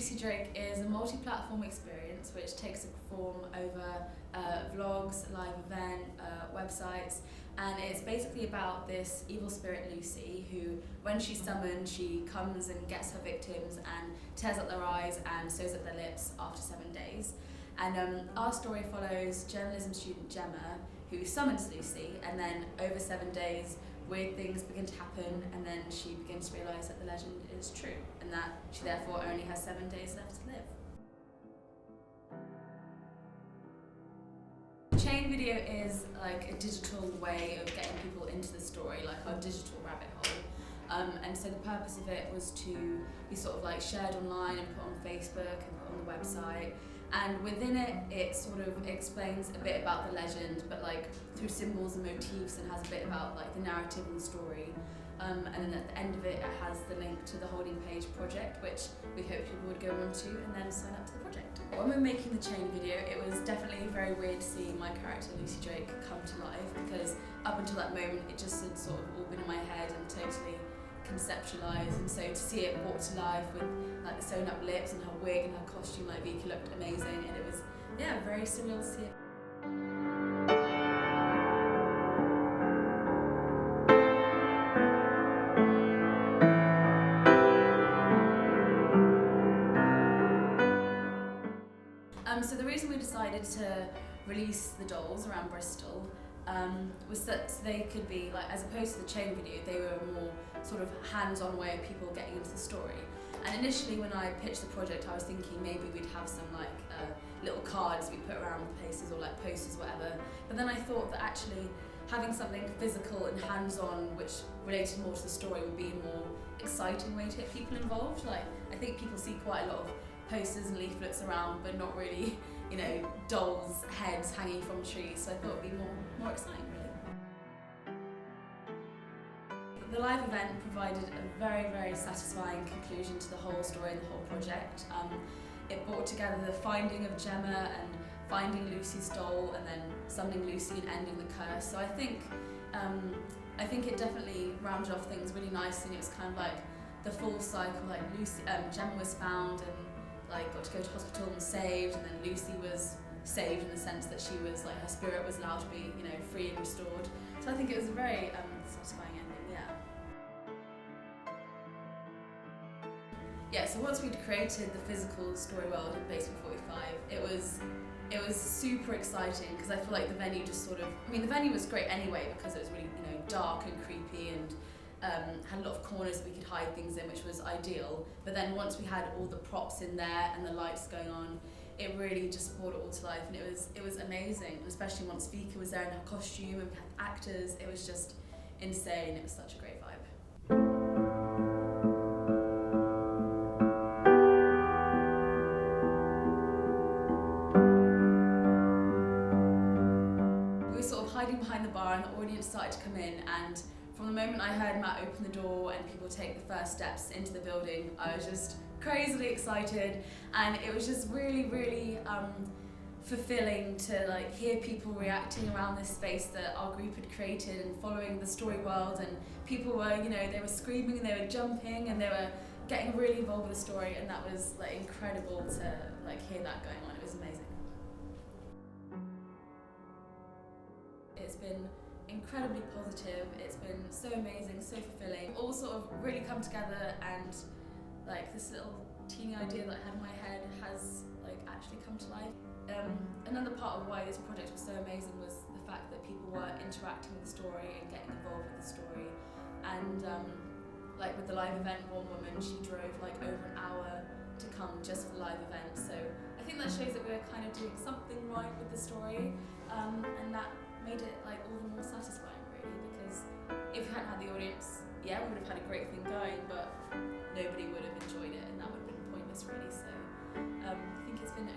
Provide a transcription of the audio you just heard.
Lucy Drake is a multi-platform experience which takes a form over vlogs, live event, websites, and it's basically about this evil spirit Lucy who, when she's summoned, she comes and gets her victims and tears up their eyes and sews up their lips after 7 days. And our story follows journalism student Gemma, who summons Lucy, and then over 7 days weird things begin to happen, and then she begins to realise that the legend is true and that she therefore only has 7 days left to live. Chain video is like a digital way of getting people into the story, like our digital rabbit hole. And so the purpose of it was to be sort of like shared online and put on Facebook and put on the website. And within it, it sort of explains a bit about the legend, but like through symbols and motifs, and has a bit about like the narrative and the story. And then at the end of it, it has the link to the Holding Page project, which we hope people would go on to and then sign up to the project. When we were making the Chain video, it was definitely very weird to see my character Lucy Drake come to life, because up until that moment, it just had sort of all been in my head and totally conceptualised, and so to see it brought to life with like the sewn up lips and her wig and her costume, like Vika looked amazing, and it was very surreal to see it. So the reason we decided to release the dolls around Bristol was that they could be, like, as opposed to the Chain video, they were a more sort of hands-on way of people getting into the story. And initially when I pitched the project, I was thinking maybe we'd have some like little cards we put around places, or like posters, whatever. But then I thought that actually having something physical and hands-on which related more to the story would be a more exciting way to get people involved. Like, I think people see quite a lot of posters and leaflets around, but not really, you know, dolls' heads hanging from trees. So I thought it'd be more exciting, really. The live event provided a very, very satisfying conclusion to the whole story and the whole project. It brought together the finding of Gemma and finding Lucy's doll, and then summoning Lucy and ending the curse. So I think it definitely rounded off things really nicely, and it was kind of like the full cycle. Like Gemma was found and like got to go to hospital and saved, and then Lucy was saved in the sense that she was like, her spirit was allowed to be, you know, free and restored. So I think it was a very satisfying ending. Yeah, so once we'd created the physical story world in Basement 45, it was super exciting, because I feel like the venue just sort of, I mean, the venue was great anyway because it was really, you know, dark and creepy, and had a lot of corners that we could hide things in, which was ideal. But then once we had all the props in there and the lights going on, it really just brought it all to life, and it was amazing. And especially once Vika was there in her costume and we had actors, it was just insane. It was such a great vibe. Hiding behind the bar, and the audience started to come in, and from the moment I heard Matt open the door and people take the first steps into the building, I was just crazily excited, and it was just really, really fulfilling to like hear people reacting around this space that our group had created and following the story world. And people were, you know, they were screaming and they were jumping and they were getting really involved with the story, and that was like incredible to like hear that going on. It was amazing. It's been incredibly positive, it's been so amazing, so fulfilling. All sort of really come together, and like this little teeny idea that I had in my head has like actually come to life. Another part of why this project was so amazing was the fact that people were interacting with the story and getting involved with the story. And like with the live event, one woman, she drove like over an hour to come just for the live event. So I think that shows that we're kind of doing something right with the story, and that made it like all the more satisfying, really, because if we hadn't had the audience, we would have had a great thing going, but nobody would have enjoyed it, and that would have been pointless, really. So I think it's been